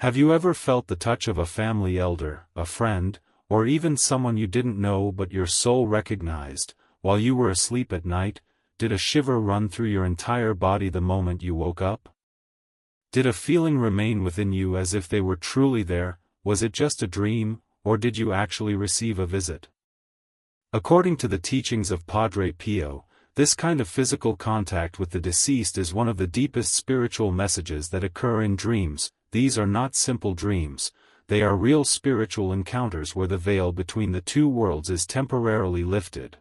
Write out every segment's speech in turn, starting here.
Have you ever felt the touch of a family elder, a friend, or even someone you didn't know but your soul recognized, while you were asleep at night? Did a shiver run through your entire body the moment you woke up? Did a feeling remain within you as if they were truly there? Was it just a dream, or did you actually receive a visit? According to the teachings of Padre Pio, this kind of physical contact with the deceased is one of the deepest spiritual messages that occur in dreams. These are not simple dreams, they are real spiritual encounters where the veil between the two worlds is temporarily lifted.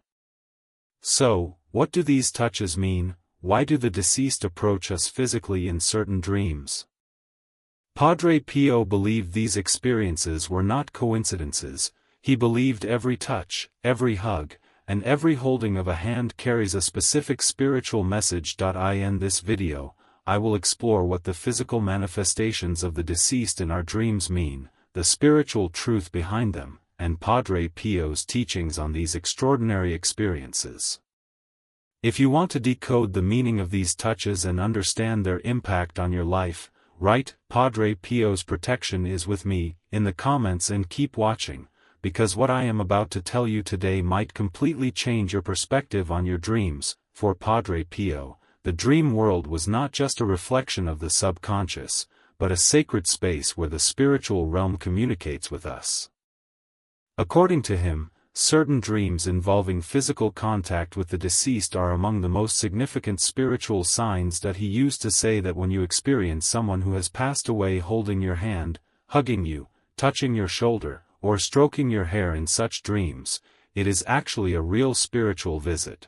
So, what do these touches mean? Why do the deceased approach us physically in certain dreams? Padre Pio believed these experiences were not coincidences. He believed every touch, every hug, and every holding of a hand carries a specific spiritual message. In this video, I will explore what the physical manifestations of the deceased in our dreams mean, the spiritual truth behind them, and Padre Pio's teachings on these extraordinary experiences. If you want to decode the meaning of these touches and understand their impact on your life, write "Padre Pio's protection is with me" in the comments and keep watching, because what I am about to tell you today might completely change your perspective on your dreams. For Padre Pio, the dream world was not just a reflection of the subconscious, but a sacred space where the spiritual realm communicates with us. According to him, certain dreams involving physical contact with the deceased are among the most significant spiritual signs that he used to say that when you experience someone who has passed away holding your hand, hugging you, touching your shoulder, or stroking your hair in such dreams, it is actually a real spiritual visit.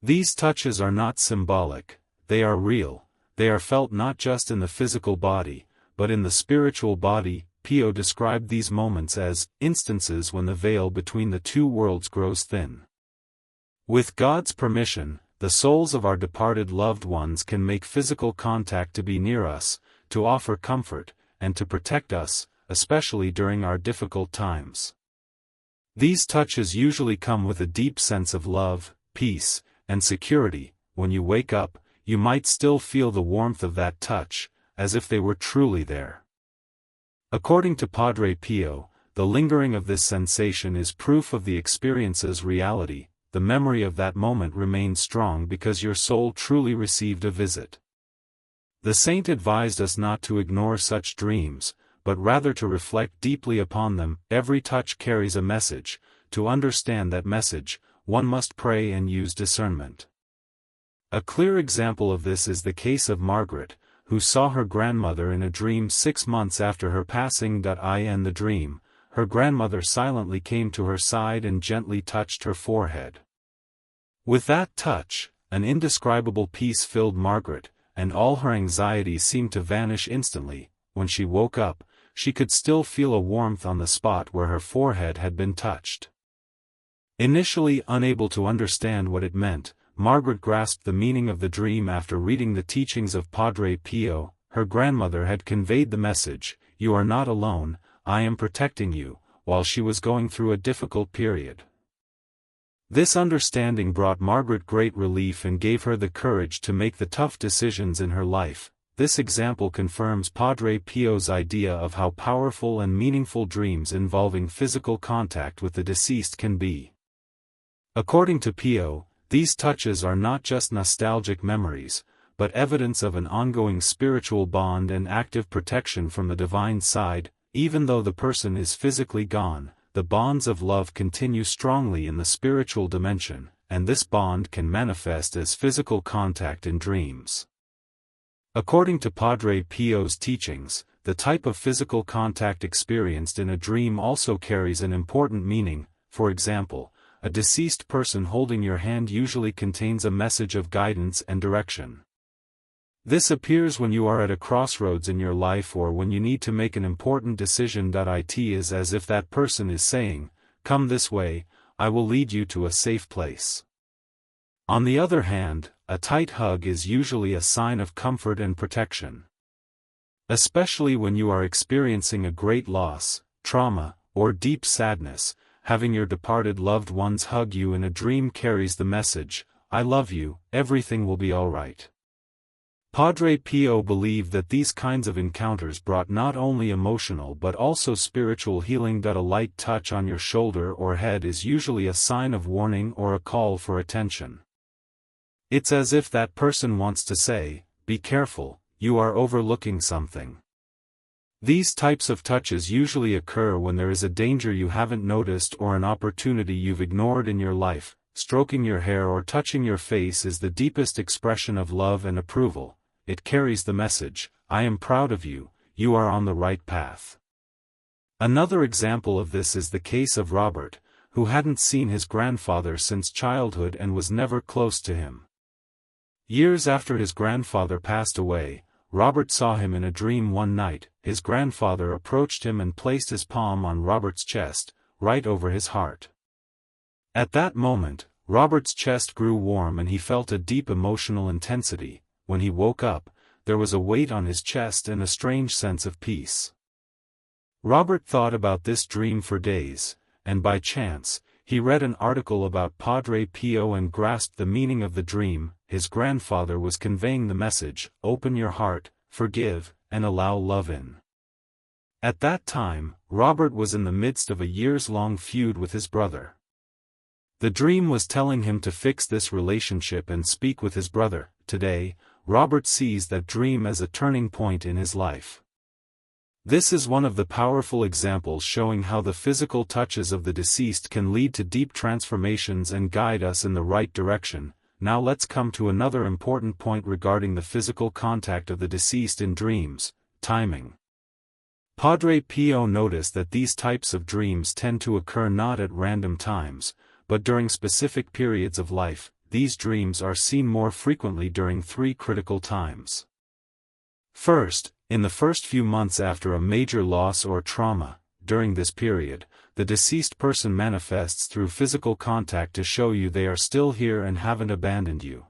These touches are not symbolic, they are real, they are felt not just in the physical body, but in the spiritual body. Pio described these moments as instances when the veil between the two worlds grows thin. With God's permission, the souls of our departed loved ones can make physical contact to be near us, to offer comfort, and to protect us, especially during our difficult times. These touches usually come with a deep sense of love, peace, and security. When you wake up, you might still feel the warmth of that touch, as if they were truly there. According to Padre Pio, the lingering of this sensation is proof of the experience's reality. The memory of that moment remains strong because your soul truly received a visit. The saint advised us not to ignore such dreams, but rather to reflect deeply upon them. Every touch carries a message. To understand that message, one must pray and use discernment. A clear example of this is the case of Margaret, who saw her grandmother in a dream 6 months after her passing. In the dream, her grandmother silently came to her side and gently touched her forehead. With that touch, an indescribable peace filled Margaret, and all her anxieties seemed to vanish instantly. When she woke up, she could still feel a warmth on the spot where her forehead had been touched. Initially unable to understand what it meant, Margaret grasped the meaning of the dream after reading the teachings of Padre Pio. Her grandmother had conveyed the message, "You are not alone, I am protecting you," while she was going through a difficult period. This understanding brought Margaret great relief and gave her the courage to make the tough decisions in her life. This example confirms Padre Pio's idea of how powerful and meaningful dreams involving physical contact with the deceased can be. According to Pio, these touches are not just nostalgic memories, but evidence of an ongoing spiritual bond and active protection from the divine side. Even though the person is physically gone, the bonds of love continue strongly in the spiritual dimension, and this bond can manifest as physical contact in dreams. According to Padre Pio's teachings, the type of physical contact experienced in a dream also carries an important meaning. For example, a deceased person holding your hand usually contains a message of guidance and direction. This appears when you are at a crossroads in your life or when you need to make an important decision. It is as if that person is saying, "Come this way, I will lead you to a safe place." On the other hand, a tight hug is usually a sign of comfort and protection. Especially when you are experiencing a great loss, trauma, or deep sadness, having your departed loved ones hug you in a dream carries the message, "I love you, everything will be all right." Padre Pio believed that these kinds of encounters brought not only emotional but also spiritual healing. A light touch on your shoulder or head is usually a sign of warning or a call for attention. It's as if that person wants to say, "Be careful, you are overlooking something." These types of touches usually occur when there is a danger you haven't noticed or an opportunity you've ignored in your life. Stroking your hair or touching your face is the deepest expression of love and approval. It carries the message, "I am proud of you, you are on the right path." Another example of this is the case of Robert, who hadn't seen his grandfather since childhood and was never close to him. Years after his grandfather passed away, Robert saw him in a dream one night. His grandfather approached him and placed his palm on Robert's chest, right over his heart. At that moment, Robert's chest grew warm and he felt a deep emotional intensity. When he woke up, there was a weight on his chest and a strange sense of peace. Robert thought about this dream for days, and by chance, he read an article about Padre Pio and grasped the meaning of the dream. His grandfather was conveying the message, "Open your heart, forgive, and allow love in." At that time, Robert was in the midst of a years-long feud with his brother. The dream was telling him to fix this relationship and speak with his brother. Today, Robert sees that dream as a turning point in his life. This is one of the powerful examples showing how the physical touches of the deceased can lead to deep transformations and guide us in the right direction. Now let's come to another important point regarding the physical contact of the deceased in dreams: timing. Padre Pio noticed that these types of dreams tend to occur not at random times, but during specific periods of life. These dreams are seen more frequently during three critical times. First, in the first few months after a major loss or trauma. During this period, the deceased person manifests through physical contact to show you they are still here and haven't abandoned you.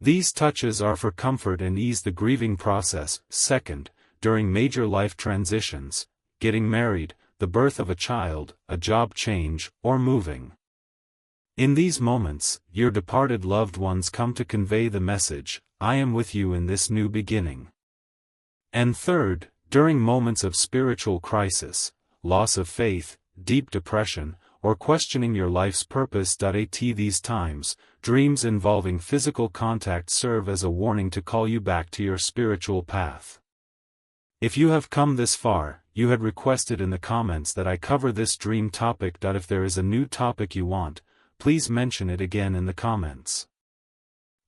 These touches are for comfort and ease the grieving process. Second, during major life transitions, getting married, the birth of a child, a job change, or moving. In these moments, your departed loved ones come to convey the message, "I am with you in this new beginning." And third, during moments of spiritual crisis, loss of faith, deep depression, or questioning your life's purpose. At these times, dreams involving physical contact serve as a warning to call you back to your spiritual path. If you have come this far, you had requested in the comments that I cover this dream topic. If there is a new topic you want, please mention it again in the comments.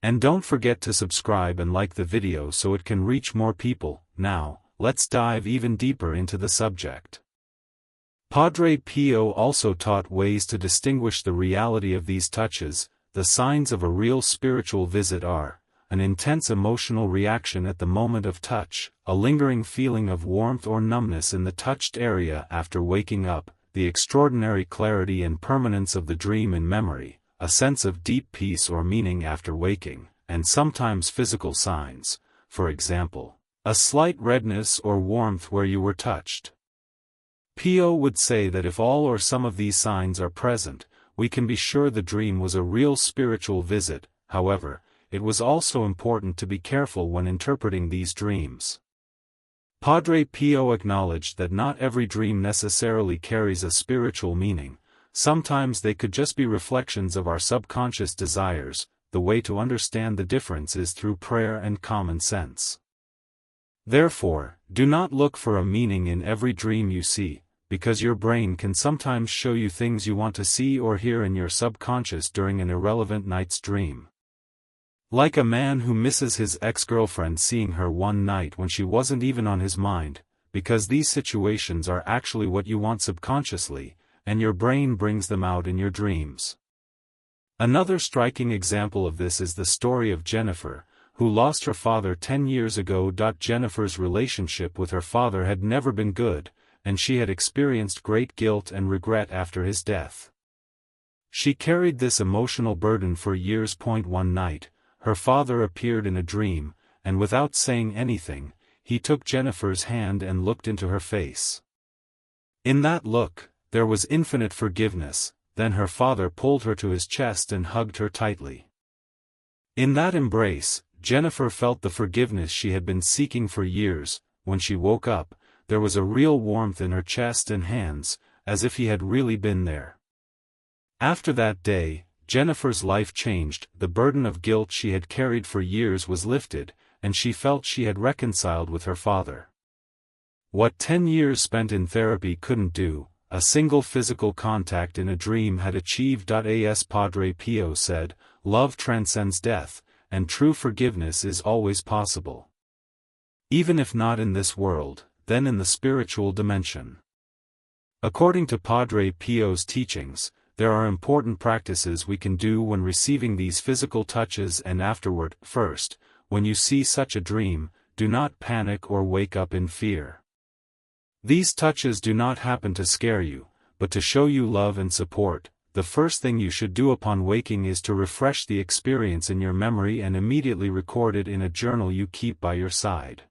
And don't forget to subscribe and like the video so it can reach more people. Now, let's dive even deeper into the subject. Padre Pio also taught ways to distinguish the reality of these touches. The signs of a real spiritual visit are: an intense emotional reaction at the moment of touch, a lingering feeling of warmth or numbness in the touched area after waking up, the extraordinary clarity and permanence of the dream in memory, a sense of deep peace or meaning after waking, and sometimes physical signs, for example, a slight redness or warmth where you were touched. Pio would say that if all or some of these signs are present, we can be sure the dream was a real spiritual visit. However, it was also important to be careful when interpreting these dreams. Padre Pio acknowledged that not every dream necessarily carries a spiritual meaning. Sometimes they could just be reflections of our subconscious desires. The way to understand the difference is through prayer and common sense. Therefore, do not look for a meaning in every dream you see, because your brain can sometimes show you things you want to see or hear in your subconscious during an irrelevant night's dream. Like a man who misses his ex-girlfriend seeing her one night when she wasn't even on his mind, because these situations are actually what you want subconsciously, and your brain brings them out in your dreams. Another striking example of this is the story of Jennifer, who lost her father 10 years ago. Jennifer's relationship with her father had never been good, and she had experienced great guilt and regret after his death. She carried this emotional burden for years. One night, her father appeared in a dream, and without saying anything, he took Jennifer's hand and looked into her face. In that look, there was infinite forgiveness. Then her father pulled her to his chest and hugged her tightly. In that embrace, Jennifer felt the forgiveness she had been seeking for years. When she woke up, there was a real warmth in her chest and hands, as if he had really been there. After that day, Jennifer's life changed. The burden of guilt she had carried for years was lifted, and she felt she had reconciled with her father. What 10 years spent in therapy couldn't do, a single physical contact in a dream had achieved. As Padre Pio said, love transcends death, and true forgiveness is always possible. Even if not in this world, then in the spiritual dimension. According to Padre Pio's teachings, there are important practices we can do when receiving these physical touches and afterward. First, when you see such a dream, do not panic or wake up in fear. These touches do not happen to scare you, but to show you love and support. The first thing you should do upon waking is to refresh the experience in your memory and immediately record it in a journal you keep by your side.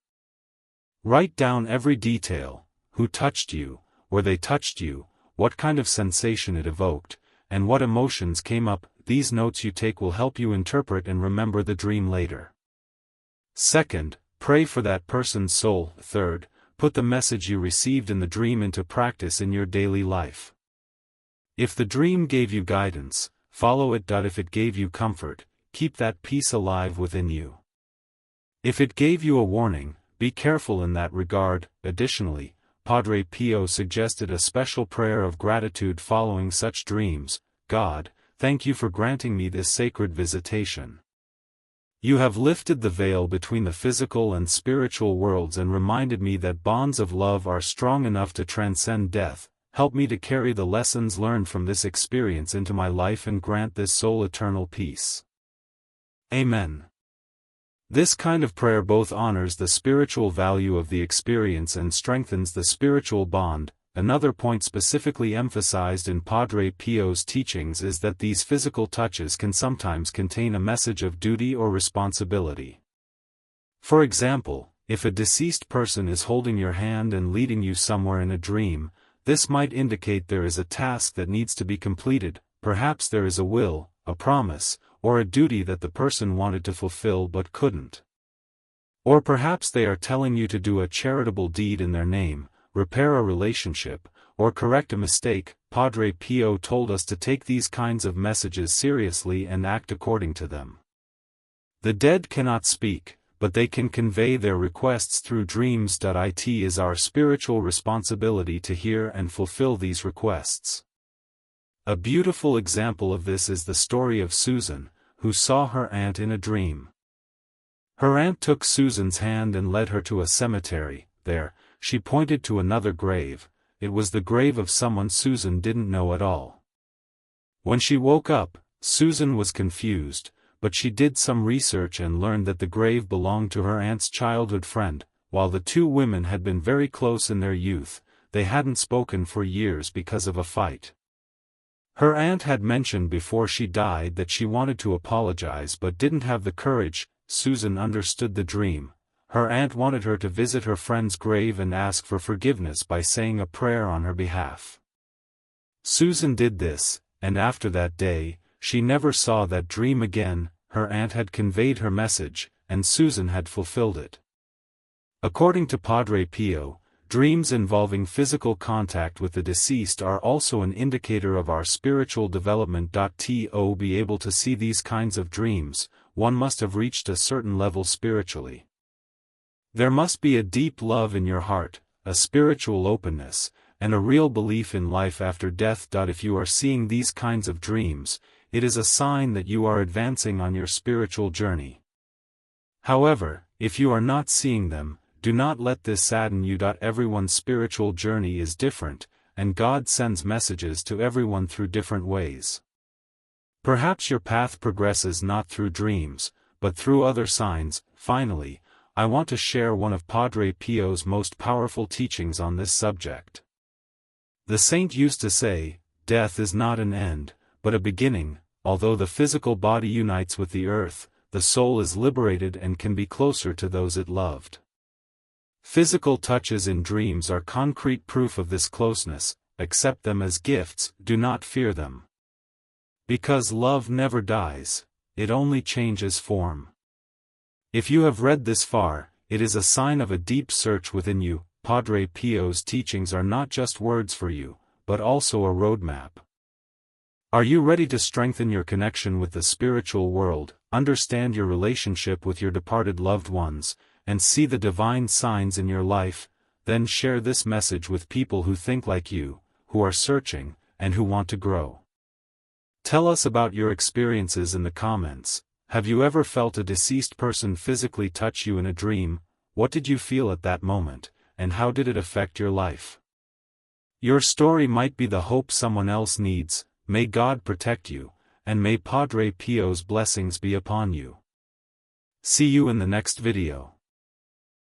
Write down every detail: who touched you, where they touched you, what kind of sensation it evoked, and what emotions came up. These notes you take will help you interpret and remember the dream later. Second, pray for that person's soul. Third, put the message you received in the dream into practice in your daily life. If the dream gave you guidance, follow it. If it gave you comfort, keep that peace alive within you. If it gave you a warning, be careful in that regard. Additionally, Padre Pio suggested a special prayer of gratitude following such dreams. God, thank you for granting me this sacred visitation. You have lifted the veil between the physical and spiritual worlds and reminded me that bonds of love are strong enough to transcend death. Help me to carry the lessons learned from this experience into my life and grant this soul eternal peace. Amen. This kind of prayer both honors the spiritual value of the experience and strengthens the spiritual bond. Another point specifically emphasized in Padre Pio's teachings is that these physical touches can sometimes contain a message of duty or responsibility. For example, if a deceased person is holding your hand and leading you somewhere in a dream, this might indicate there is a task that needs to be completed. Perhaps there is a will, a promise, or a duty that the person wanted to fulfill but couldn't. Or perhaps they are telling you to do a charitable deed in their name, repair a relationship, or correct a mistake. Padre Pio told us to take these kinds of messages seriously and act according to them. The dead cannot speak, but they can convey their requests through dreams. It is our spiritual responsibility to hear and fulfill these requests. A beautiful example of this is the story of Susan, who saw her aunt in a dream. Her aunt took Susan's hand and led her to a cemetery. There, she pointed to another grave. It was the grave of someone Susan didn't know at all. When she woke up, Susan was confused, but she did some research and learned that the grave belonged to her aunt's childhood friend. While the two women had been very close in their youth, they hadn't spoken for years because of a fight. Her aunt had mentioned before she died that she wanted to apologize but didn't have the courage. Susan understood the dream. Her aunt wanted her to visit her friend's grave and ask for forgiveness by saying a prayer on her behalf. Susan did this, and after that day, she never saw that dream again. Her aunt had conveyed her message, and Susan had fulfilled it. According to Padre Pio, dreams involving physical contact with the deceased are also an indicator of our spiritual development. To be able to see these kinds of dreams, one must have reached a certain level spiritually. There must be a deep love in your heart, a spiritual openness, and a real belief in life after death. If you are seeing these kinds of dreams, it is a sign that you are advancing on your spiritual journey. However, if you are not seeing them, do not let this sadden you. Everyone's spiritual journey is different, and God sends messages to everyone through different ways. Perhaps your path progresses not through dreams, but through other signs. Finally, I want to share one of Padre Pio's most powerful teachings on this subject. The saint used to say, "Death is not an end, but a beginning." Although the physical body unites with the earth, the soul is liberated and can be closer to those it loved. Physical touches in dreams are concrete proof of this closeness. Accept them as gifts, do not fear them. Because love never dies, it only changes form. If you have read this far, it is a sign of a deep search within you. Padre Pio's teachings are not just words for you, but also a roadmap. Are you ready to strengthen your connection with the spiritual world, understand your relationship with your departed loved ones, and see the divine signs in your life? Then share this message with people who think like you, who are searching, and who want to grow. Tell us about your experiences in the comments. Have you ever felt a deceased person physically touch you in a dream? What did you feel at that moment, and how did it affect your life? Your story might be the hope someone else needs. May God protect you, and may Padre Pio's blessings be upon you. See you in the next video.